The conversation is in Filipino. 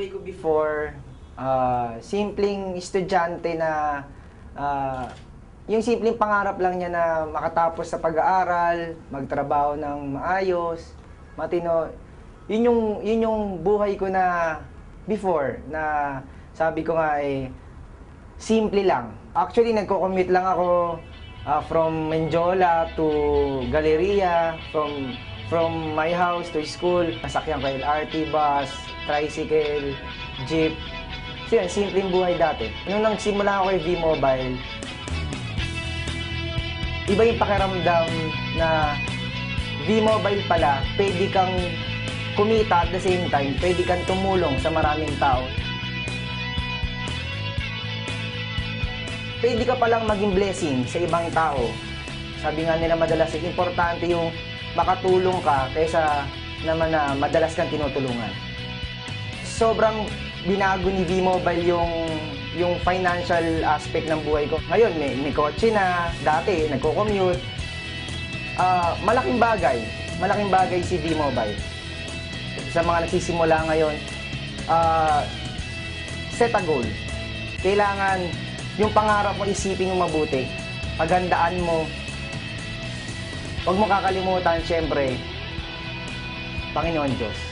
buhay ko before, simpleng estudyante na yung simpleng pangarap lang niya na makatapos sa pag-aaral, magtrabaho ng maayos, matino. Yun yung buhay ko na before, na sabi ko nga simple lang. Actually, nagko-commute lang ako from Menjola to Galleria, from my house to school. Nasakyan ko LRT, bus, tricycle, jeep. So yun, simpleng buhay dati. Nung nagsimula ako kay V-Mobile, iba yung pakiramdam na V-Mobile pala, pwede kang kumita at the same time, pwede kang tumulong sa maraming tao. Pwede ka palang maging blessing sa ibang tao. Sabi nga nila madalas, importante yung makatulong ka kaysa naman na madalas kang tinutulungan. Sobrang binago ni V-Mobile yung financial aspect ng buhay ko. Ngayon, may kotse na, dati nagko-commute. Malaking bagay si V-Mobile. Sa mga nagsisimula ngayon, set a goal. Kailangan yung pangarap mo isipin mo mabuti. Paghandaan mo. Huwag mo kakalimutan, syempre, Panginoon Diyos.